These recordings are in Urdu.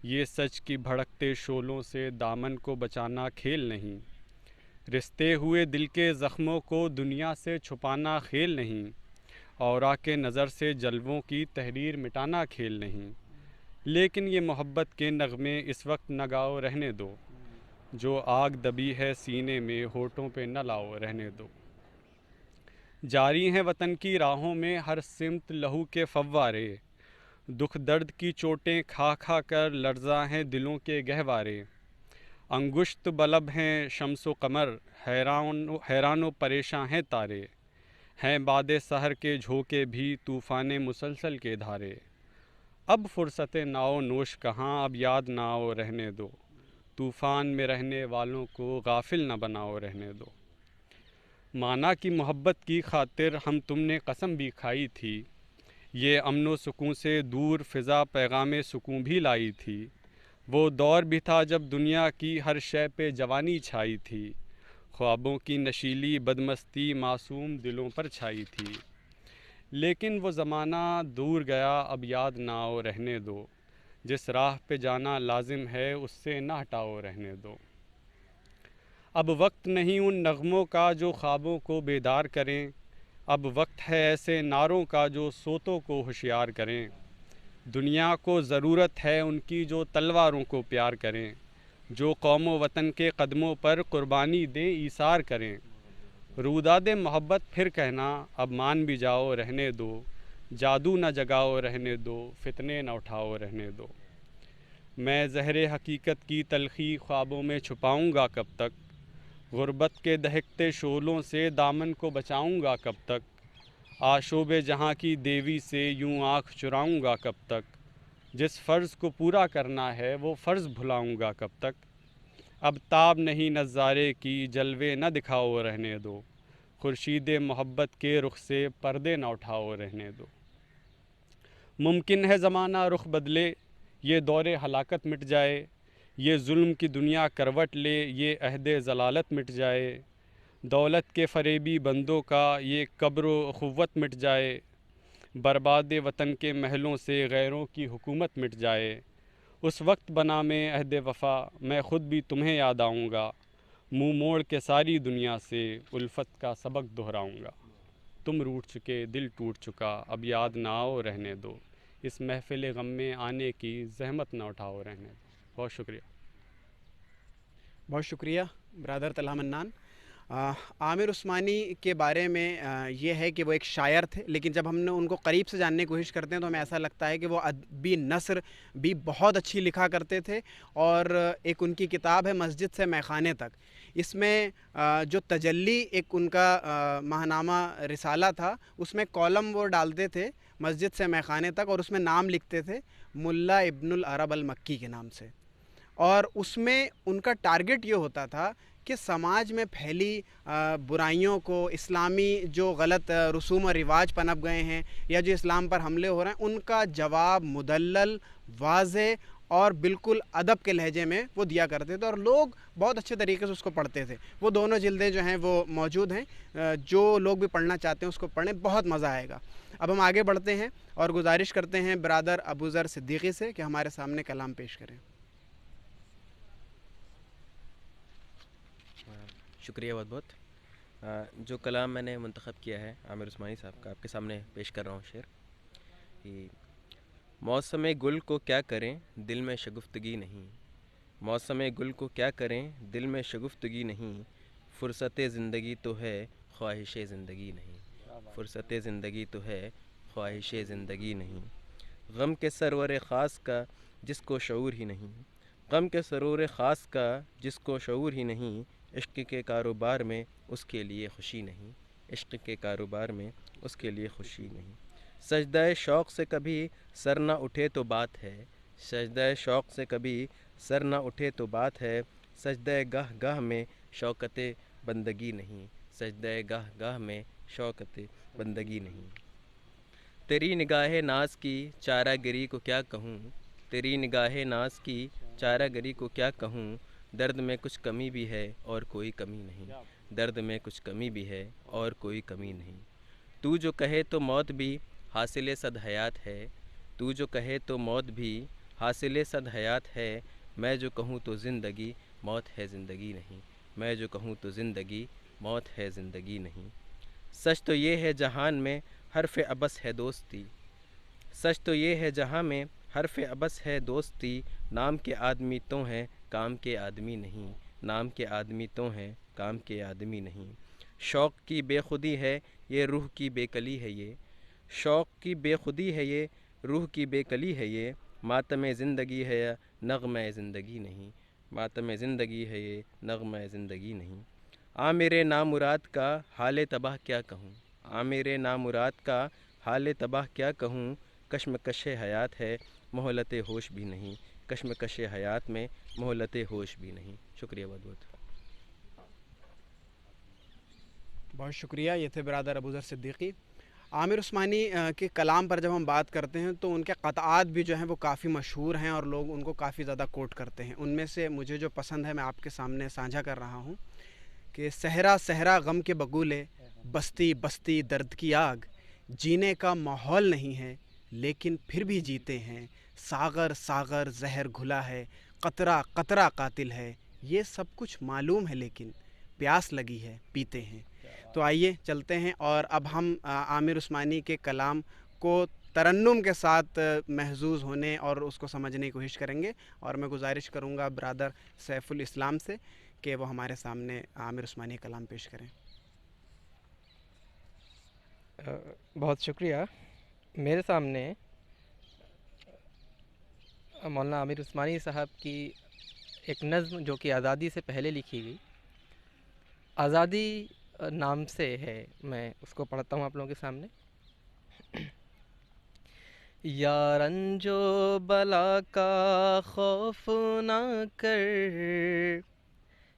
یہ سچ کی بھڑکتے شعلوں سے دامن کو بچانا کھیل نہیں، رستے ہوئے دل کے زخموں کو دنیا سے چھپانا کھیل نہیں، اورا کے نظر سے جلووں کی تحریر مٹانا کھیل نہیں۔ لیکن یہ محبت کے نغمے اس وقت نہ گاؤ، رہنے دو، جو آگ دبی ہے سینے میں ہونٹوں پہ نہ لاؤ، رہنے دو۔ جاری ہیں وطن کی راہوں میں ہر سمت لہو کے فوارے، دکھ درد کی چوٹیں کھا کھا کر لرزاں ہیں دلوں کے گہوارے۔ انگشت بلب ہیں شمس و قمر، حیران و پریشاں ہیں تارے، ہیں باد سحر کے جھونکے بھی طوفان مسلسل کے دھارے۔ اب فرصت ناؤ نوش کہاں، اب یاد نہ آؤ، رہنے دو، طوفان میں رہنے والوں کو غافل نہ بناؤ، رہنے دو۔ مانا کی محبت کی خاطر ہم تم نے قسم بھی کھائی تھی، یہ امن و سکون سے دور فضا پیغام سکون بھی لائی تھی۔ وہ دور بھی تھا جب دنیا کی ہر شے پہ جوانی چھائی تھی، خوابوں کی نشیلی بدمستی معصوم دلوں پر چھائی تھی۔ لیکن وہ زمانہ دور گیا، اب یاد نہ آؤ، رہنے دو، جس راہ پہ جانا لازم ہے اس سے نہ ہٹاؤ، رہنے دو۔ اب وقت نہیں ان نغموں کا جو خوابوں کو بیدار کریں، اب وقت ہے ایسے نعروں کا جو سوتوں کو ہوشیار کریں۔ دنیا کو ضرورت ہے ان کی جو تلواروں کو پیار کریں، جو قوم و وطن کے قدموں پر قربانی دیں، ایثار کریں۔ روداد محبت پھر کہنا، اب مان بھی جاؤ، رہنے دو، جادو نہ جگاؤ، رہنے دو، فتنے نہ اٹھاؤ، رہنے دو۔ میں زہر حقیقت کی تلخی خوابوں میں چھپاؤں گا کب تک، غربت کے دہکتے شعلوں سے دامن کو بچاؤں گا کب تک، آشوب جہاں کی دیوی سے یوں آنکھ چراؤں گا کب تک، جس فرض کو پورا کرنا ہے وہ فرض بھلاؤں گا کب تک۔ اب تاب نہیں نظارے کی، جلوے نہ دکھاؤ، رہنے دو، خورشید محبت کے رخ سے پردے نہ اٹھاؤ، رہنے دو۔ ممکن ہے زمانہ رخ بدلے، یہ دور ہلاکت مٹ جائے، یہ ظلم کی دنیا کروٹ لے، یہ عہد ضلالت مٹ جائے، دولت کے فریبی بندوں کا یہ کبر و اخوت مٹ جائے، برباد وطن کے محلوں سے غیروں کی حکومت مٹ جائے۔ اس وقت بنا میں عہد وفا، میں خود بھی تمہیں یاد آؤں گا، منہ موڑ کے ساری دنیا سے الفت کا سبق دہراؤں گا۔ تم روٹھ چکے، دل ٹوٹ چکا، اب یاد نہ آؤ، رہنے دو، اس محفل غم میں آنے کی زحمت نہ اٹھاؤ، رہنے دو۔ بہت شکریہ۔ بہت شکریہ برادر طلحہ منان۔ عامر عثمانی کے بارے میں یہ ہے کہ وہ ایک شاعر تھے، لیکن جب ہم نے ان کو قریب سے جاننے کی کوشش کرتے ہیں تو ہمیں ایسا لگتا ہے کہ وہ ادبی نثر بھی بہت اچھی لکھا کرتے تھے، اور ایک ان کی کتاب ہے مسجد سے میخانے تک، اس میں جو تجلی ایک ان کا ماہنامہ رسالہ تھا، اس میں کالم وہ ڈالتے تھے مسجد سے میخانے تک، اور اس میں نام لکھتے تھے ملا ابن العرب المکی کے نام سے، اور اس میں ان کا ٹارگٹ یہ ہوتا تھا کہ سماج میں پھیلی برائیوں کو، اسلامی جو غلط رسوم و رواج پنپ گئے ہیں یا جو اسلام پر حملے ہو رہے ہیں، ان کا جواب مدلل، واضح اور بالکل ادب کے لہجے میں وہ دیا کرتے تھے، اور لوگ بہت اچھے طریقے سے اس کو پڑھتے تھے۔ وہ دونوں جلدیں جو ہیں وہ موجود ہیں، جو لوگ بھی پڑھنا چاہتے ہیں اس کو پڑھیں، بہت مزہ آئے گا۔ اب ہم آگے بڑھتے ہیں اور گزارش کرتے ہیں برادر ابو ذر صدیقی سے کہ ہمارے سامنے کلام پیش کریں۔ شکریہ بہت بہت۔ جو کلام میں نے منتخب کیا ہے عامر عثمانی صاحب کا، آپ کے سامنے پیش کر رہا ہوں شعر کہ موسم گل کو کیا کریں دل میں شگفتگی نہیں، موسم گل کو کیا کریں دل میں شگفتگی نہیں، فرصت زندگی تو ہے خواہش زندگی نہیں، فرصت زندگی تو ہے خواہش زندگی نہیں، غم کے سرور خاص کا جس کو شعور ہی نہیں، غم کے سرور خاص کا جس کو شعور ہی نہیں، عشق کے کاروبار میں اس کے لیے خوشی نہیں، عشق کے کاروبار میں اس کے لیے خوشی نہیں، سجدہ شوق سے کبھی سر نہ اٹھے تو بات ہے، سجدہ شوق سے کبھی سر نہ اٹھے تو بات ہے، سجدہ گاہ گاہ میں شوکت بندگی نہیں، سجدہ گاہ گاہ میں شوکت بندگی نہیں، تیری نگاہ ناز کی چارہ گری کو کیا کہوں، تیری نگاہ ناز کی چارہ گری کو کیا کہوں، درد میں کچھ کمی بھی ہے اور کوئی کمی نہیں، درد میں کچھ کمی بھی ہے اور کوئی کمی نہیں، تو جو کہے تو موت بھی حاصل صد حیات ہے، تو جو کہے تو موت بھی حاصل صد حیات ہے، میں جو کہوں تو زندگی موت ہے زندگی نہیں، میں جو کہوں تو زندگی موت ہے زندگی نہیں۔ سچ تو یہ ہے جہان میں حرف ابس ہے دوستی، سچ تو یہ ہے جہاں میں حرف ابس ہے دوستی، نام کے آدمی تو ہیں کام کے آدمی نہیں، نام کے آدمی تو ہیں کام کے آدمی نہیں۔ شوق کی بے خودی ہے یہ روح کی بے کلی ہے یہ، شوق کی بے خودی ہے یہ روح کی بے کلی ہے یہ، ماتم زندگی ہے یا نغمہ زندگی نہیں، ماتم زندگی ہے یہ نغمہ زندگی نہیں۔ میرے نامراد کا حال تباہ کیا کہوں، میرے نامراد کا حال تباہ کیا کہوں، کشمکش حیات ہے مہلت ہوش بھی نہیں، کشمکش حیات میں مہلت ہوش بھی نہیں۔ شکریہ بہت بہت۔ بہت شکریہ، یہ تھے برادر ابو ذر صدیقی۔ عامر عثمانی کے کلام پر جب ہم بات کرتے ہیں تو ان کے قطعات بھی جو ہیں وہ کافی مشہور ہیں اور لوگ ان کو کافی زیادہ کوٹ کرتے ہیں۔ ان میں سے مجھے جو پسند ہے میں آپ کے سامنے ساجھا کر رہا ہوں کہ صحرا صحرا غم کے بگولے، بستی بستی درد کی آگ، جینے کا ماحول نہیں ہے لیکن پھر بھی جیتے ہیں، ساغر ساغر زہر گھلا ہے، قطرہ قطرہ قاتل ہے، یہ سب کچھ معلوم ہے لیکن پیاس لگی ہے پیتے ہیں۔ تو آئیے چلتے ہیں اور اب ہم عامر عثمانی کے کلام کو ترنم کے ساتھ محظوظ ہونے اور اس کو سمجھنے کی کوشش کریں گے، اور میں گزارش کروں گا برادر سیف الاسلام سے کہ وہ ہمارے سامنے عامر عثمانی کلام پیش کریں۔ بہت شکریہ۔ میرے سامنے مولانا عامر عثمانی صاحب کی ایک نظم جو کہ آزادی سے پہلے لکھی گئی، آزادی نام سے ہے، میں اس کو پڑھتا ہوں آپ لوگوں کے سامنے۔ یا رنج و بلا کا خوف نہ کر،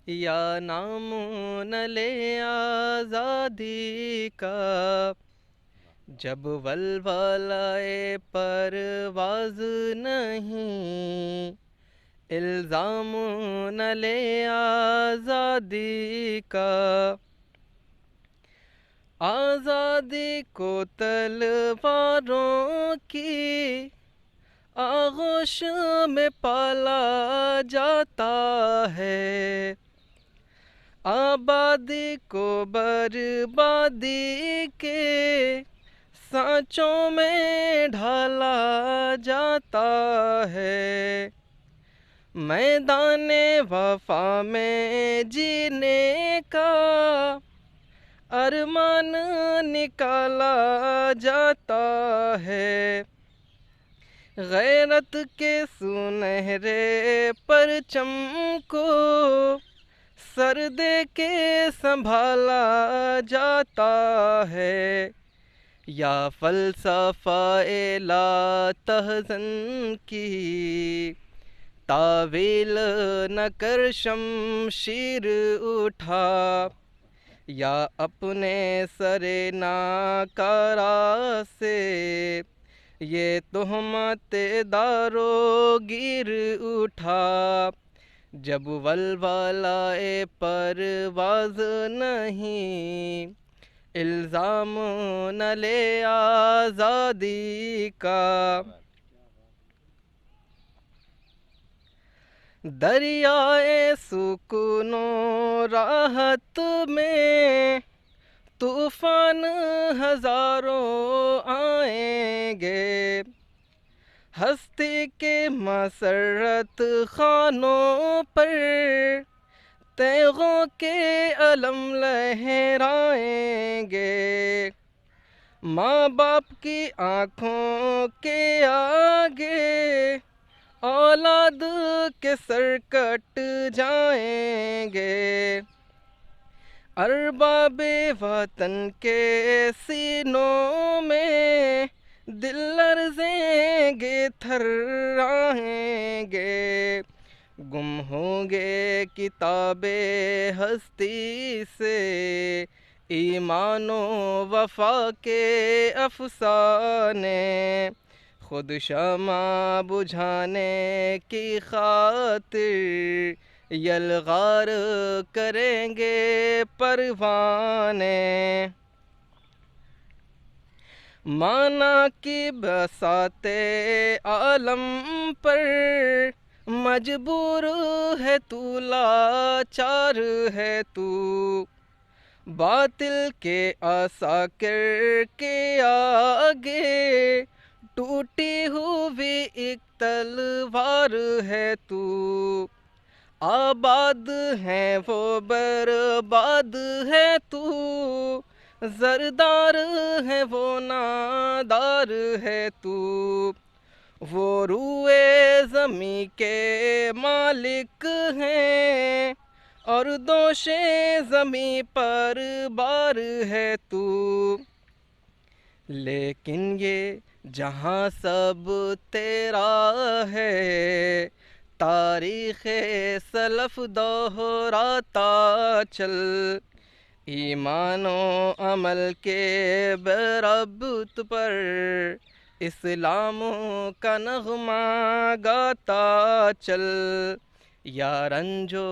یا نام نہ لے آزادی کا، جب ولولائے پرواز نہیں، الزام نہ لے آزادی کا، آزادی کو تلواروں کی آغوش میں پالا جاتا ہے، آبادی کو بربادی کے سانچوں میں ڈھالا جاتا ہے، میدان وفا میں جینے کا ارمان نکالا جاتا ہے، غیرت کے سنہرے پرچم کو سر دے کے سنبھالا جاتا ہے، یا فلسفہ لا تحزن کی تعویل نہ کر شمشیر اٹھا، یا اپنے سر ناکارہ سے یہ تہمت دارو گیر اٹھا، جب ولولائے پرواز نہیں، الزام نہ لے آزادی کا، دریائے سکون و راحت میں طوفان ہزاروں آئیں گے، ہستی کے مسرت خانوں پر تیغوں کے علم لہرائیں گے، ماں باپ کی آنکھوں کے آگے اولاد کے سر کٹ جائیں گے، ارباب وطن کے سینوں میں دل لرزیں گے تھرائیں گے، گم ہوں گے کتاب ہستی سے ایمان و وفا کے افسانے، خود شمع بجھانے کی خاطر یلغار کریں گے پروانے، مانا کی بساط عالم پر مجبور ہے تو، لاچار ہے تو، باطل کے عساکر کے آگے ٹوٹی ہوئی ایک تلوار ہے تو، آباد ہے وہ برباد ہے تو، زردار ہے وہ نادار ہے تو، وہ روئے زمیں کے مالک ہیں اور دوش زمیں پر بار ہے تو، لیکن یہ جہاں سب تیرا ہے، تاریخ سلف دوہراتا چل، ایمان و عمل کے بربط پر اسلام کا نغمہ گاتا چل، یا رنجو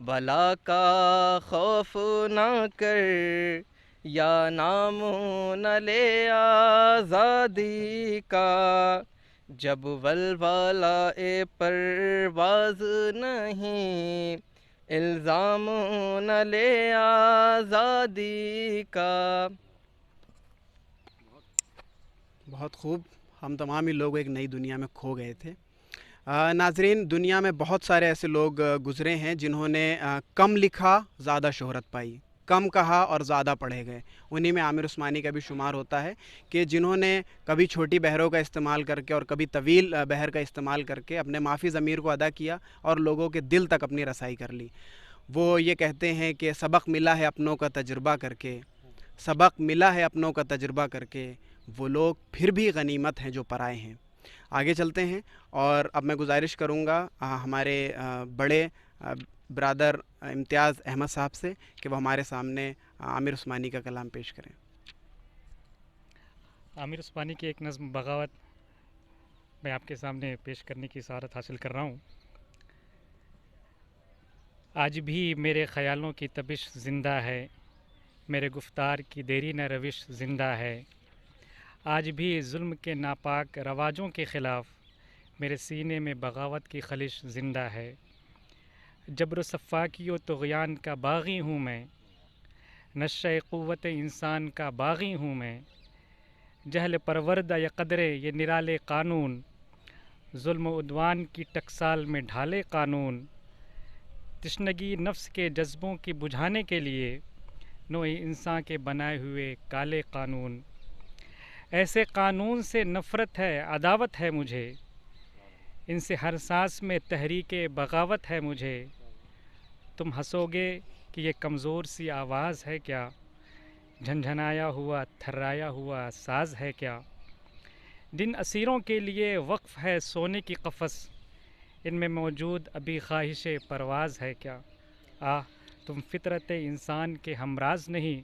بلا کا خوف نہ کر، یا نام نہ لے آزادی کا، جب ولولہ پرواز نہیں، الزام نہ لے آزادی کا۔ بہت خوب. ہم تمام ہی لوگ ایک نئی دنیا میں کھو گئے تھے. ناظرین، دنیا میں بہت سارے ایسے لوگ گزرے ہیں جنہوں نے کم لکھا زیادہ شہرت پائی، کم کہا اور زیادہ پڑھے گئے. انہی میں عامر عثمانی کا بھی شمار ہوتا ہے کہ جنہوں نے کبھی چھوٹی بحروں کا استعمال کر کے اور کبھی طویل بحر کا استعمال کر کے اپنے معافی ضمیر کو ادا کیا اور لوگوں کے دل تک اپنی رسائی کر لی. وہ یہ کہتے ہیں کہ سبق ملا ہے اپنوں کا تجربہ کر کے، سبق ملا ہے اپنوں کا تجربہ کر کے، وہ لوگ پھر بھی غنیمت ہیں جو پرائے ہیں. آگے چلتے ہیں اور اب میں گزارش کروں گا ہمارے بڑے برادر امتیاز احمد صاحب سے کہ وہ ہمارے سامنے عامر عثمانی کا کلام پیش کریں. عامر عثمانی کی ایک نظم بغاوت میں آپ کے سامنے پیش کرنے کی سعادت حاصل کر رہا ہوں. آج بھی میرے خیالوں کی تبش زندہ ہے، میرے گفتار کی دیری نہ روش زندہ ہے. آج بھی ظلم کے ناپاک رواجوں کے خلاف میرے سینے میں بغاوت کی خلش زندہ ہے. جبر و صفاقی و طغیان کا باغی ہوں میں، نشہ قوت انسان کا باغی ہوں میں. جہل پروردہ یا قدرے یہ نرالے قانون، ظلم و عدوان کی ٹکسال میں ڈھالے قانون. تشنگی نفس کے جذبوں کی بجھانے کے لیے نوع انسان کے بنائے ہوئے کالے قانون. ایسے قانون سے نفرت ہے، عداوت ہے مجھے، ان سے ہر سانس میں تحریک بغاوت ہے مجھے. تم ہنسو گے کہ یہ کمزور سی آواز ہے کیا، جھنجھنایا ہوا تھرایا ہوا ساز ہے کیا. جن اسیروں کے لیے وقف ہے سونے کی قفس، ان میں موجود ابھی خواہش پرواز ہے کیا. تم فطرت انسان کے ہمراز نہیں،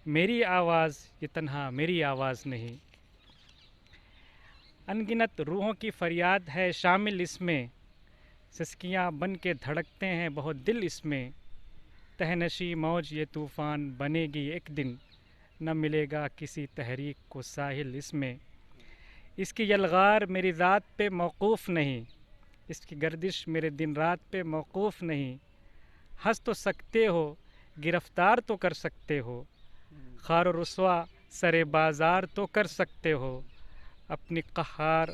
میری آواز یہ تنہا میری آواز نہیں. انگنت روحوں کی فریاد ہے شامل اس میں، سسکیاں بن کے دھڑکتے ہیں بہت دل اس میں. تہنشی موج یہ طوفان بنے گی ایک دن، نہ ملے گا کسی تحریک کو ساحل اس میں. اس کی یلغار میری ذات پہ موقوف نہیں، اس کی گردش میرے دن رات پہ موقوف نہیں. ہنس تو سکتے ہو، گرفتار تو کر سکتے ہو، خار و رسوا سر بازار تو کر سکتے ہو. اپنی قہار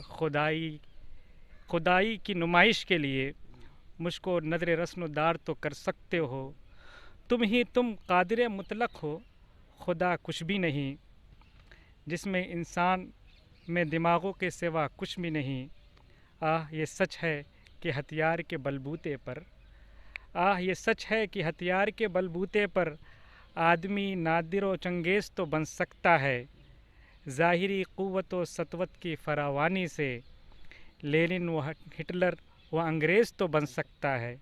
خدائی کی نمائش کے لیے مجھ کو نظر رسن و دار تو کر سکتے ہو. تم قادر مطلق ہو، خدا کچھ بھی نہیں، جس میں انسان میں دماغوں کے سوا کچھ بھی نہیں. یہ سچ ہے کہ ہتھیار کے بلبوتے پر، یہ سچ ہے کہ ہتھیار کے بلبوتے پر آدمی نادر و چنگیز تو بن سکتا ہے. ظاہری قوت و سطوت کی فراوانی سے لینن و ہٹلر و انگریز تو بن سکتا ہے.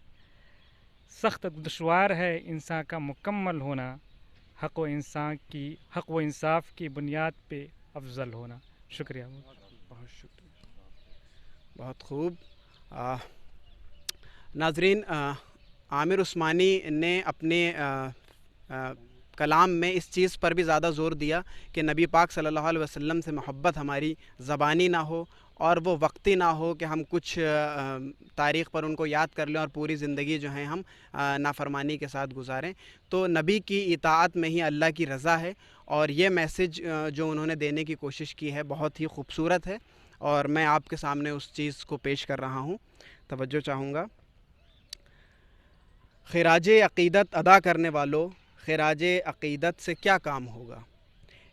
سخت دشوار ہے انسان کا مکمل ہونا، حق و انصاف کی بنیاد پہ افضل ہونا. شکریہ. بہت شکریہ، بہت خوب. ناظرین، عامر عثمانی نے اپنے کلام میں اس چیز پر بھی زیادہ زور دیا کہ نبی پاک صلی اللہ علیہ وسلم سے محبت ہماری زبانی نہ ہو اور وہ وقتی نہ ہو کہ ہم کچھ تاریخ پر ان کو یاد کر لیں اور پوری زندگی جو ہے ہم نافرمانی کے ساتھ گزاریں. تو نبی کی اطاعت میں ہی اللہ کی رضا ہے، اور یہ میسج جو انہوں نے دینے کی کوشش کی ہے بہت ہی خوبصورت ہے، اور میں آپ کے سامنے اس چیز کو پیش کر رہا ہوں. توجہ چاہوں گا. خراج عقیدت ادا کرنے والوں، خراج عقیدت سے کیا کام ہوگا؟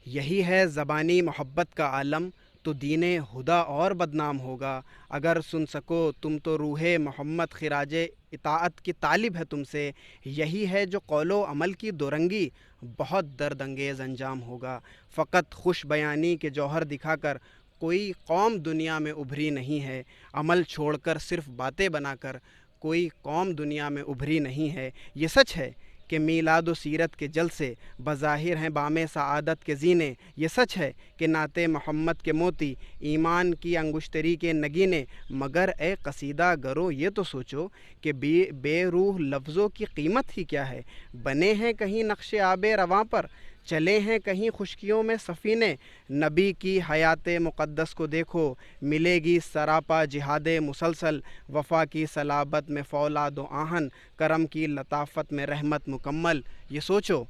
یہی ہے زبانی محبت کا عالم، تو دین ہدا اور بدنام ہوگا. اگر سن سکو تم تو روح محمد، خراج اطاعت کی طالب ہے تم سے. یہی ہے جو قول و عمل کی دورنگی، بہت درد انگیز انجام ہوگا. فقط خوش بیانی کے جوہر دکھا کر کوئی قوم دنیا میں ابھری نہیں ہے. عمل چھوڑ کر صرف باتیں بنا کر کوئی قوم دنیا میں ابھری نہیں ہے. یہ سچ ہے کہ میلاد و سیرت کے جلسے بظاہر ہیں بام سعادت کے زینے. یہ سچ ہے کہ نعت محمد کے موتی ایمان کی انگشتری کے نگینے. مگر اے قصیدہ گرو یہ تو سوچو کہ بے روح لفظوں کی قیمت ہی کیا ہے. بنے ہیں کہیں نقش آب رواں پر، چلے ہیں کہیں خشکیوں میں سفینے. نبی کی حیات مقدس کو دیکھو، ملے گی سراپا جہاد مسلسل. وفا کی صلابت میں فولاد و آہن، کرم کی لطافت میں رحمت مکمل. یہ سوچو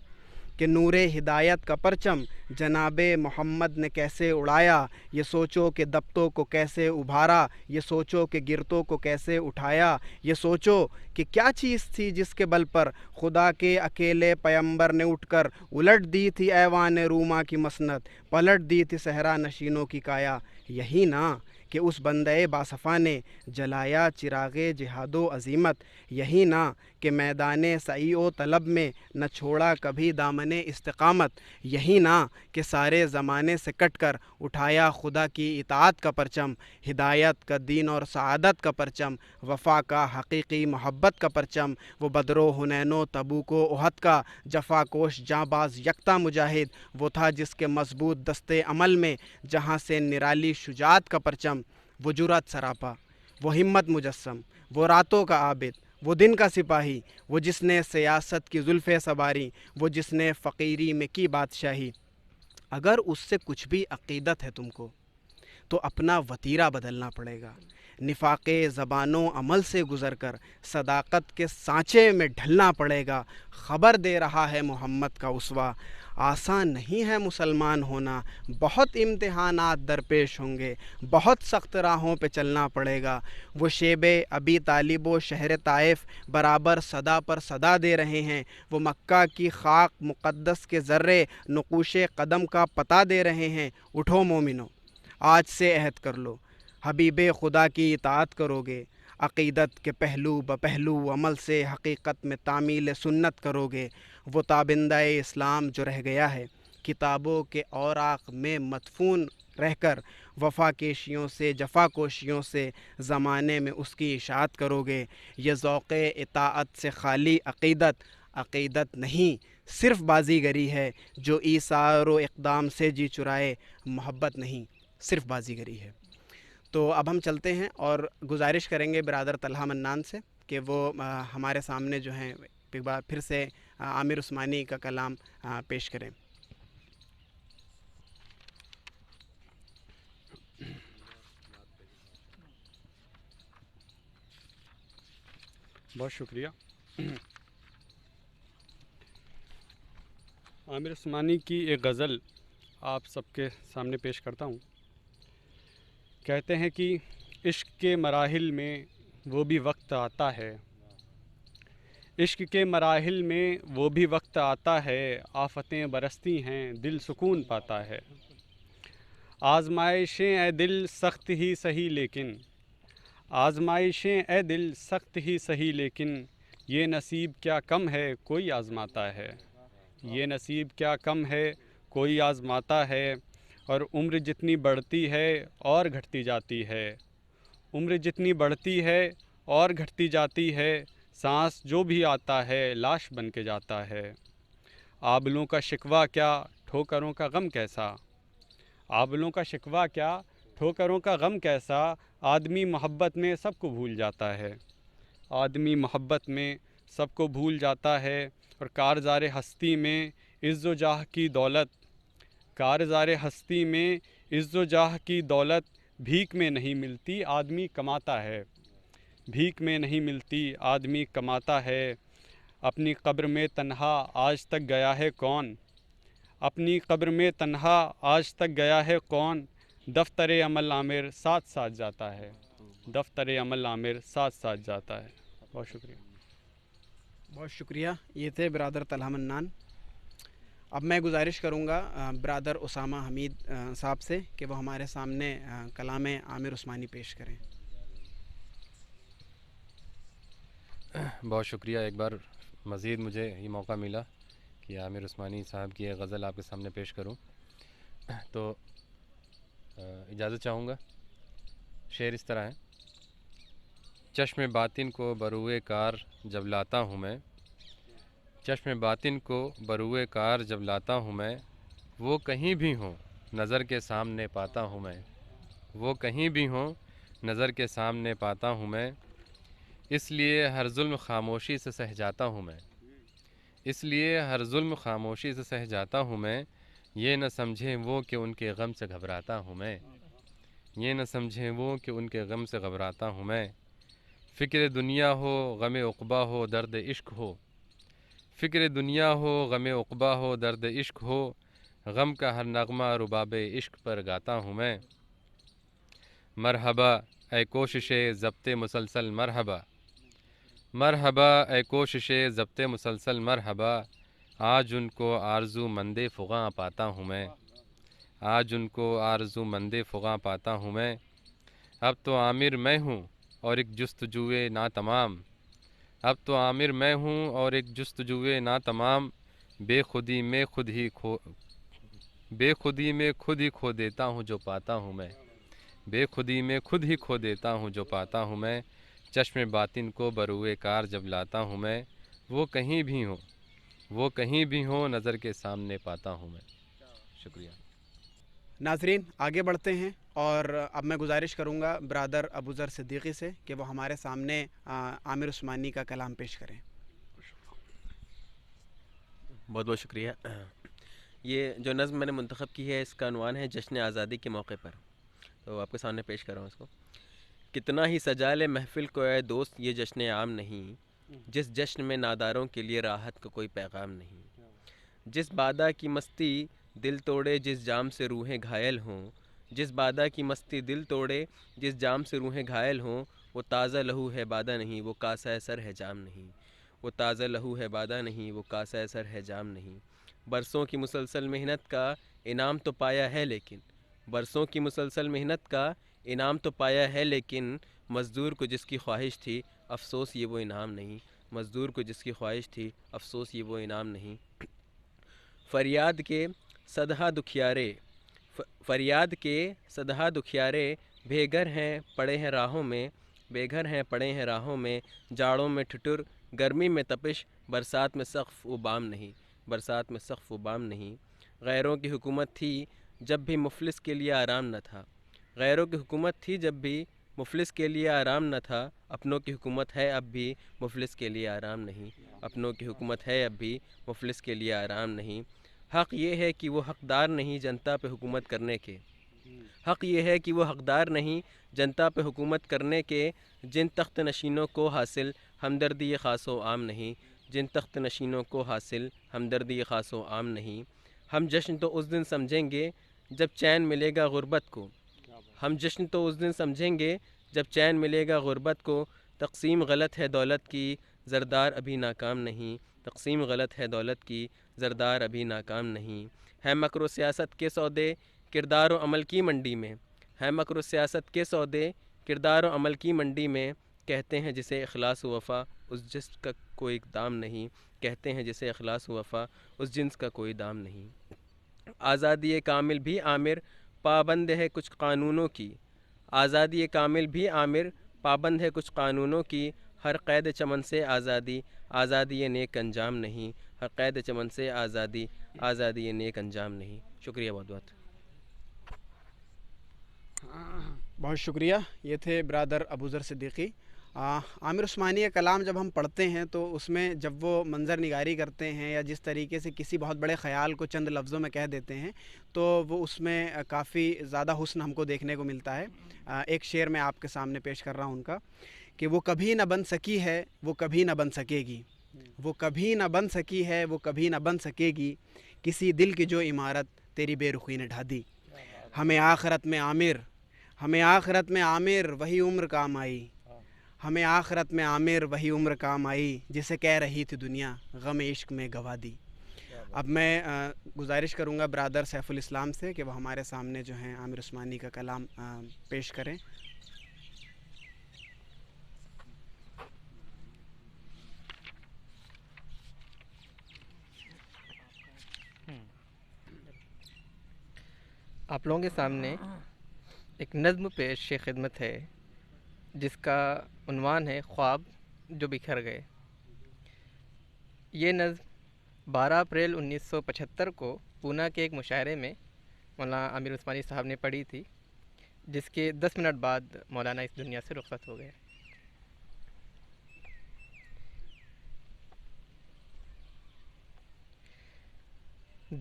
کہ نور ہدایت کا پرچم جناب محمد نے کیسے اڑایا. یہ سوچو کہ دبتوں کو کیسے ابھارا. یہ سوچو کہ گرتوں کو کیسے اٹھایا. یہ سوچو کہ کیا چیز تھی جس کے بل پر خدا کے اکیلے پیمبر نے اٹھ کر الٹ دی تھی ایوان روما کی مسند، پلٹ دی تھی صحرا نشینوں کی کایا. یہی نا کہ اس بندے باصفا نے جلایا چراغ جہاد و عظیمت. یہی نا کہ میدان سعی و طلب میں نہ چھوڑا کبھی دامن استقامت. یہی نا کہ سارے زمانے سے کٹ کر اٹھایا خدا کی اطاعت کا پرچم، ہدایت کا، دین اور سعادت کا پرچم، وفا کا، حقیقی محبت کا پرچم. وہ بدر و حنین و تبوک و احد کا جفا کوش جاں باز یکتا مجاہد. وہ تھا جس کے مضبوط دستے عمل میں جہاں سے نرالی شجاعت کا پرچم. وہ جرأت سراپا، وہ ہمت مجسم، وہ راتوں کا عابد، وہ دن کا سپاہی، وہ جس نے سیاست کی زلفیں سواری، وہ جس نے فقیری میں کی بادشاہی. اگر اس سے کچھ بھی عقیدت ہے تم کو تو اپنا وتیرہ بدلنا پڑے گا. نفاق زبان و عمل سے گزر کر صداقت کے سانچے میں ڈھلنا پڑے گا. خبر دے رہا ہے محمد کا اسوہ، آسان نہیں ہے مسلمان ہونا. بہت امتحانات درپیش ہوں گے، بہت سخت راہوں پہ چلنا پڑے گا. وہ شیب ابی طالب و شہر طائف برابر صدا پر صدا دے رہے ہیں. وہ مکہ کی خاک مقدس کے ذرے نقوش قدم کا پتہ دے رہے ہیں. اٹھو مومنو، آج سے عہد کر لو، حبیب خدا کی اطاعت کرو گے. عقیدت کے پہلو بپہلو عمل سے حقیقت میں تعمیل سنت کرو گے. وہ تابندہ اسلام جو رہ گیا ہے کتابوں کے اوراق میں مدفون رہ کر، وفا کیشیوں سے جفا کوشیوں سے زمانے میں اس کی اشاعت کرو گے. یہ ذوق اطاعت سے خالی عقیدت نہیں، صرف بازیگری ہے جو ایثار و اقدام سے جی چرائے. محبت نہیں، صرف بازیگری ہے. تو اب ہم چلتے ہیں اور گزارش کریں گے برادر طلحہ منان سے کہ وہ ہمارے سامنے جو ہیں ایک بار پھر سے عامر عثمانی کا کلام پیش کریں. بہت شکریہ. عامر عثمانی کی ایک غزل آپ سب کے سامنے پیش کرتا ہوں. کہتے ہیں کہ عشق کے مراحل میں وہ بھی وقت آتا ہے، عشق کے مراحل میں وہ بھی وقت آتا ہے، آفتیں برستی ہیں دل سکون پاتا ہے. آزمائشیں اے دل سخت ہی سہی لیکن، آزمائشیں اے دل سخت ہی سہی لیکن، یہ نصیب کیا کم ہے کوئی آزماتا ہے. یہ نصیب کیا کم ہے کوئی آزماتا ہے. اور عمر جتنی بڑھتی ہے اور گھٹتی جاتی ہے، عمر جتنی بڑھتی ہے اور گھٹتی جاتی ہے، سانس جو بھی آتا ہے لاش بن کے جاتا ہے. آبلوں کا شکوہ کیا ٹھوکروں کا غم کیسا، آبلوں کا شکوہ کیا ٹھوکروں کا غم کیسا. آدمی محبت میں سب کو بھول جاتا ہے، آدمی محبت میں سب کو بھول جاتا ہے. اور کارزار ہستی میں عز و جاہ کی دولت، کارزار ہستی میں عز و جاہ کی دولت بھیک میں نہیں ملتی، آدمی کماتا ہے، بھیک میں نہیں ملتی، آدمی کماتا ہے۔ اپنی قبر میں تنہا آج تک گیا ہے کون، اپنی قبر میں تنہا آج تک گیا ہے کون، دفتر عمل عامر ساتھ ساتھ جاتا ہے، دفتر عمل عامر ساتھ ساتھ جاتا ہے۔ بہت شکریہ۔ بہت شکریہ، یہ تھے برادر طلحہ منان۔ اب میں گزارش کروں گا برادر اسامہ حمید صاحب سے کہ وہ ہمارے سامنے کلام عامر عثمانی پیش کریں۔ بہت شکریہ، ایک بار مزید مجھے یہ موقع ملا کہ عامر عثمانی صاحب کی ایک غزل آپ کے سامنے پیش کروں، تو اجازت چاہوں گا۔ شعر اس طرح ہے: چشم باطن کو بروئے کار جب لاتا ہوں میں، چشم باطن کو بروئے کار جب لاتا ہوں میں، وہ کہیں بھی ہوں نظر کے سامنے پاتا ہوں میں، وہ کہیں بھی ہوں نظر کے سامنے پاتا ہوں میں، اس لیے ہر ظلم خاموشی سے سہ جاتا ہوں میں، اس لیے ہر ظلم خاموشی سے سہ جاتا ہوں میں، یہ نہ سمجھیں وہ کہ ان کے غم سے گھبراتا ہوں میں، یہ نہ سمجھیں وہ کہ ان کے غم سے گھبراتا ہوں میں، فکر دنیا ہو غم عقبہ ہو درد عشق ہو، فکر دنیا ہو غم عقبہ ہو درد عشق ہو، غم کا ہر نغمہ رباب عشق پر گاتا ہوں میں، مرحبا اے کوشش ضبط مسلسل مرحبا، مرحبا اے کوشش ضبط مسلسل مرحبا، آج ان کو آرزو مند فغاں پاتا ہوں میں، آج ان کو آرزو مند فغاں پاتا ہوں میں، اب تو عامر میں ہوں اور ایک جستجوئے ناتمام، اب تو عامر میں ہوں اور ایک جستجوئے ناتمام، بے خودی میں خود ہی بے خودی میں خود ہی کھو دیتا ہوں جو پاتا ہوں میں، بے خودی میں خود ہی کھو دیتا ہوں جو پاتا ہوں میں، چشم باطن کو بروئے کار جب لاتا ہوں میں، وہ کہیں بھی ہوں، وہ کہیں بھی ہوں نظر کے سامنے پاتا ہوں میں۔ شکریہ۔ ناظرین آگے بڑھتے ہیں، اور اب میں گزارش کروں گا برادر ابو ذر صدیقی سے کہ وہ ہمارے سامنے عامر عثمانی کا کلام پیش کریں۔ بہت بہت شکریہ۔ یہ جو نظم میں نے منتخب کی ہے اس کا عنوان ہے جشن آزادی کے موقع پر، تو آپ کے سامنے پیش کر رہا ہوں اس کو۔ کتنا ہی سجا لے محفل کو اے دوست یہ جشن عام نہیں، جس جشن میں ناداروں کے لیے راحت کا کوئی پیغام نہیں، جس بادہ کی مستی دل توڑے جس جام سے روحیں گھائل ہوں، جس بادہ کی مستی دل توڑے جس جام سے روحیں گھائل ہوں، وہ تازہ لہو ہے بادہ نہیں وہ کاسہ سر ہے جام نہیں، وہ تازہ لہو ہے بادہ نہیں وہ کاسہ سر ہے جام نہیں، برسوں کی مسلسل محنت کا انعام تو پایا ہے لیکن، برسوں کی مسلسل محنت کا انعام تو پایا ہے لیکن، مزدور کو جس کی خواہش تھی افسوس یہ وہ انعام نہیں، مزدور کو جس کی خواہش تھی افسوس یہ وہ انعام نہیں، فریاد کے صدہا دکھیارے، فریاد کے صدہا دکھیارے، بے گھر ہیں پڑے ہیں راہوں میں، بے گھر ہیں پڑے ہیں راہوں میں، جاڑوں میں ٹھٹر گرمی میں تپش، برسات میں سقف و بام نہیں، برسات میں سقف و بام نہیں، غیروں کی حکومت تھی جب بھی مفلس کے لیے آرام نہ تھا، غیروں کی حکومت تھی جب بھی مفلس کے لیے آرام نہ تھا، اپنوں کی حکومت ہے اب بھی مفلس کے لیے آرام نہیں، اپنوں کی حکومت ہے اب بھی مفلس کے لیے آرام نہیں، حق یہ ہے کہ وہ حقدار نہیں جنتا پہ حکومت کرنے کے، حق یہ ہے کہ وہ حقدار نہیں جنتا پہ حکومت کرنے کے، جن تخت نشینوں کو حاصل ہمدردی خاص و عام نہیں، جن تخت نشینوں کو حاصل ہمدردی خاص و عام نہیں، ہم جشن تو اس دن سمجھیں گے جب چین ملے گا غربت کو، ہم جشن تو اس دن سمجھیں گے جب چین ملے گا غربت کو، تقسیم غلط ہے دولت کی زردار ابھی ناکام نہیں، تقسیم غلط ہے دولت کی زردار ابھی ناکام نہیں، ہے مکر و سیاست کے سودے کردار و عمل کی منڈی میں، ہے مکر و سیاست کے سودے کردار و عمل کی منڈی میں، کہتے ہیں جسے اخلاص و وفا اس جنس کا کوئی دام نہیں، کہتے ہیں جسے اخلاص و وفا اس جنس کا کوئی دام نہیں، آزادی کامل بھی عامر پابند ہے کچھ قانونوں کی، آزادی کامل بھی عامر پابند ہے کچھ قانونوں کی، ہر قید چمن سے آزادی آزادی نیک انجام نہیں، ہر قید چمن سے آزادی آزادی نیک انجام نہیں۔ شکریہ بہت بہت۔ بہت شکریہ، یہ تھے برادر ابو ذر صدیقی۔ عامر عثمانی کا کلام جب ہم پڑھتے ہیں تو اس میں جب وہ منظر نگاری کرتے ہیں یا جس طریقے سے کسی بہت بڑے خیال کو چند لفظوں میں کہہ دیتے ہیں تو وہ اس میں کافی زیادہ حسن ہم کو دیکھنے کو ملتا ہے. ایک شعر میں آپ کے سامنے پیش کر رہا ہوں ان کا کہ وہ کبھی نہ بن سکی ہے وہ کبھی نہ بن سکے گی، وہ کبھی نہ بن سکی ہے وہ کبھی نہ بن سکے گی، کسی دل کی جو عمارت تیری بے رخی نے ڈھا دی. ہمیں آخرت میں عامر، ہمیں آخرت میں عامر وہی عمر کام آئی، ہمیں آخرت میں عامر وہی عمر کام آئی جسے کہہ رہی تھی دنیا غم عشق میں گوا دی. اب میں گزارش کروں گا برادر سیف الاسلام سے کہ وہ ہمارے سامنے جو ہیں عامر عثمانی کا کلام پیش کریں. آپ لوگوں کے سامنے ایک نظم پیش خدمت ہے جس کا عنوان ہے خواب جو بکھر گئے. یہ نظم 12 اپریل 1975 کو پونا کے ایک مشاعرے میں مولانا عامر عثمانی صاحب نے پڑھی تھی، جس کے 10 منٹ بعد مولانا اس دنیا سے رخصت ہو گئے.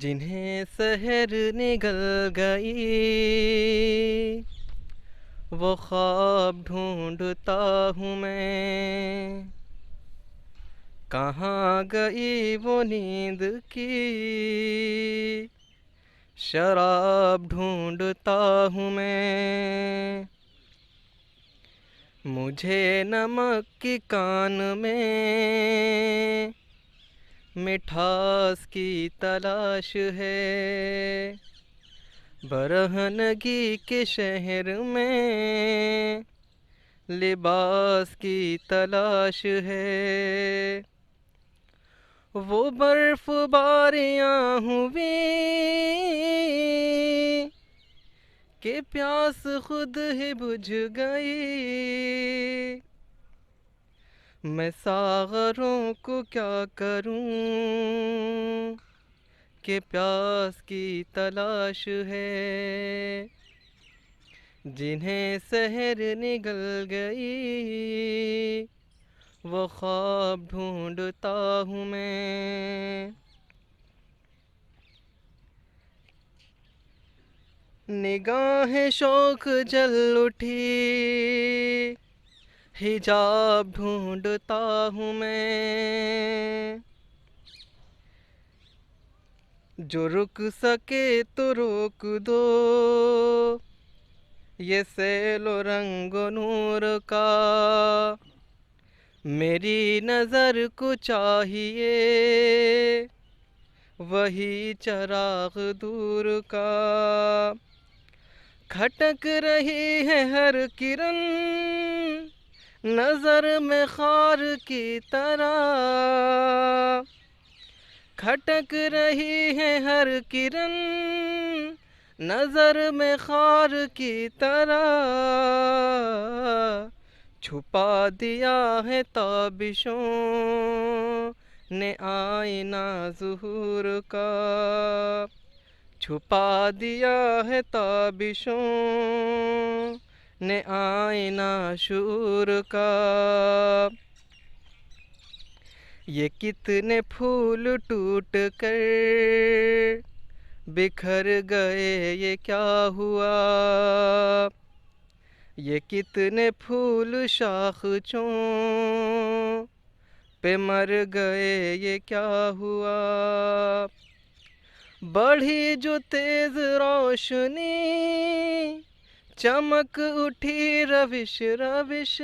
جنہیں سحر نگل گئی وہ خواب ڈھونڈتا ہوں میں، کہاں گئی وہ نیند کی شراب ڈھونڈتا ہوں میں. مجھے نمک کی کان میں مٹھاس کی تلاش ہے، برہنگی کے شہر میں لباس کی تلاش ہے. وہ برف باریاں ہوئی کہ پیاس خود ہی بجھ گئی، میں ساغروں کو کیا کروں کہ پیاس کی تلاش ہے. جنہیں سحر نگل گئی وہ خواب ڈھونڈتا ہوں میں. نگاہ شوق جل اٹھی حجاب ڈھونڈتا ہوں میں، جو رک سکے تو روک دو یہ سیل و رنگ و نور کا. میری نظر کو چاہیے وہی چراغ دور کا. کھٹک رہی ہے ہر کرن نظر میں خار کی طرح، کھٹک رہی ہے ہر کرن نظر میں خار کی طرح. چھپا دیا ہے تابشوں نے آئینہ ظہور کا، چھپا دیا ہے تابشوں نے آئینہ شعور کا. یہ کتنے پھول ٹوٹ کر بکھر گئے یہ کیا ہوا، یہ کتنے پھول شاخچوں پہ مر گئے یہ کیا ہوا. بڑھی جو تیز روشنی چمک اٹھی روش روش،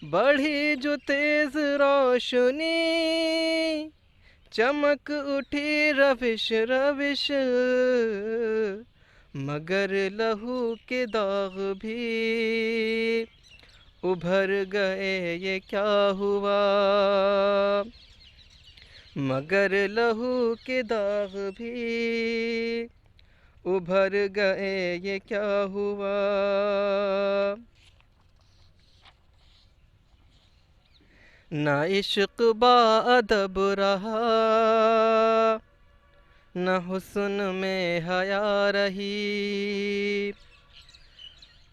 بڑھی جو تیز روشنی چمک اٹھی روش روش، مگر لہو کے داغ بھی ابھر گئے یہ کیا ہوا، مگر لہو کے داغ بھی ابھر گئے یہ کیا ہوا. نہ عشق با ادب رہا نہ حسن میں حیا رہی،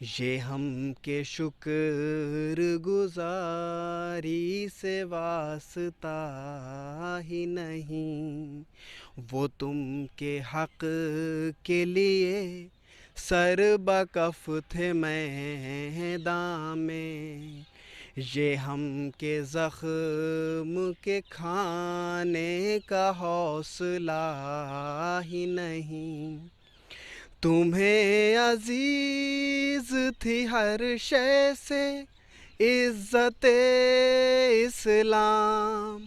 یہ ہم کے شکر گزاری سے واسطہ ہی نہیں، وہ تم کے حق کے لیے سر بکف تھے میدان میں، یہ ہم کے زخم کے کھانے کا حوصلہ ہی نہیں، تمہیں عزیز تھی ہر شے سے عزت اسلام،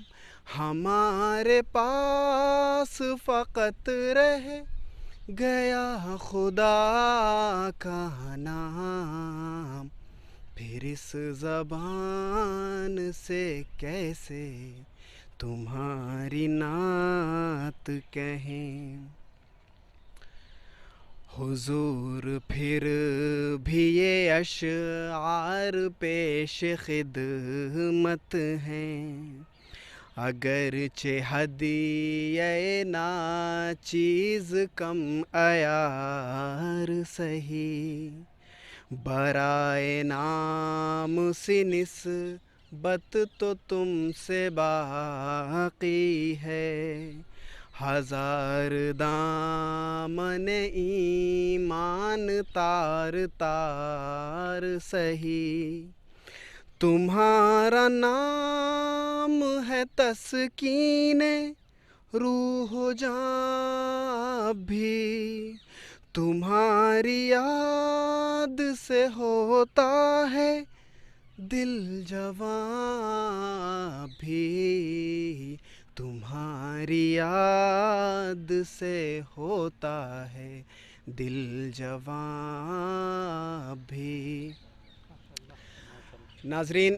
ہمارے پاس فقط رہ گیا خدا کا نام، پھر اس زبان سے کیسے تمہاری نعت کہیں، حضور پھر بھی یہ اشعار پیش خدمت ہیں، اگرچہ ہدیہ ناچیز کم عیار سہی، برائے نام سی نسبت تو تم سے باقی ہے، ہزار دامن ایمان تار تار سہی، تمہارا نام ہے تسکین روح و جاں بھی، تمہاری یاد سے ہوتا ہے دل جواں بھی، تمہاری یاد سے ہوتا ہے دل جواں بھی۔ ناظرین،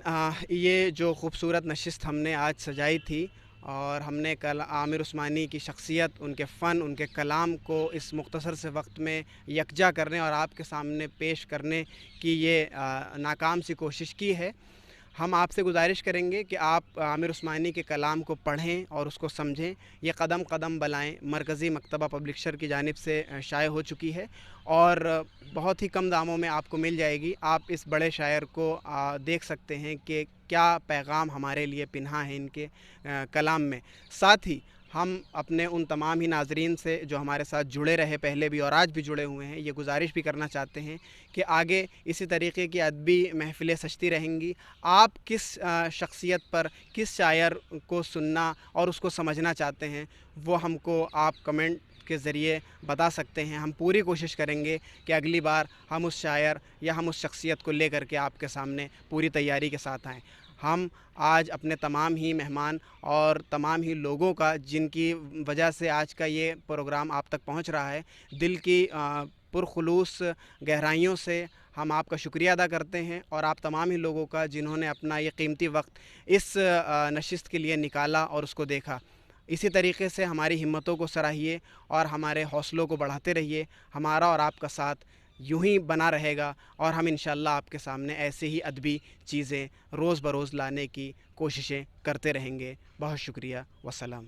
یہ جو خوبصورت نشست ہم نے آج سجائی تھی، اور ہم نے کل عامر عثمانی کی شخصیت، ان کے فن، ان کے کلام کو اس مختصر سے وقت میں یکجا کرنے اور آپ کے سامنے پیش کرنے کی یہ ناکام سی کوشش کی ہے۔ ہم آپ سے گزارش کریں گے کہ آپ عامر عثمانی کے کلام کو پڑھیں اور اس کو سمجھیں۔ یہ قدم قدم بلائیں مرکزی مکتبہ پبلشر کی جانب سے شائع ہو چکی ہے، اور بہت ہی کم داموں میں آپ کو مل جائے گی۔ آپ اس بڑے شاعر کو دیکھ سکتے ہیں کہ کیا پیغام ہمارے لیے پنہاں ہے ان کے کلام میں۔ ساتھ ہی ہم اپنے ان تمام ہی ناظرین سے جو ہمارے ساتھ جڑے رہے پہلے بھی اور آج بھی جڑے ہوئے ہیں، یہ گزارش بھی کرنا چاہتے ہیں کہ آگے اسی طریقے کی ادبی محفلیں سجتی رہیں گی۔ آپ کس شخصیت پر، کس شاعر کو سننا اور اس کو سمجھنا چاہتے ہیں، وہ ہم کو آپ کمنٹ کے ذریعے بتا سکتے ہیں۔ ہم پوری کوشش کریں گے کہ اگلی بار ہم اس شاعر یا ہم اس شخصیت کو لے کر کے آپ کے سامنے پوری تیاری کے ساتھ آئیں۔ ہم آج اپنے تمام ہی مہمان اور تمام ہی لوگوں کا، جن کی وجہ سے آج کا یہ پروگرام آپ تک پہنچ رہا ہے، دل کی پرخلوص گہرائیوں سے ہم آپ کا شکریہ ادا کرتے ہیں، اور آپ تمام ہی لوگوں کا جنہوں نے اپنا یہ قیمتی وقت اس نشست کے لیے نکالا اور اس کو دیکھا۔ اسی طریقے سے ہماری ہمتوں کو سراہیے اور ہمارے حوصلوں کو بڑھاتے رہیے۔ ہمارا اور آپ کا ساتھ یوں ہی بنا رہے گا، اور ہم انشاءاللہ آپ کے سامنے ایسے ہی ادبی چیزیں روز بروز لانے کی کوششیں کرتے رہیں گے۔ بہت شکریہ، والسلام۔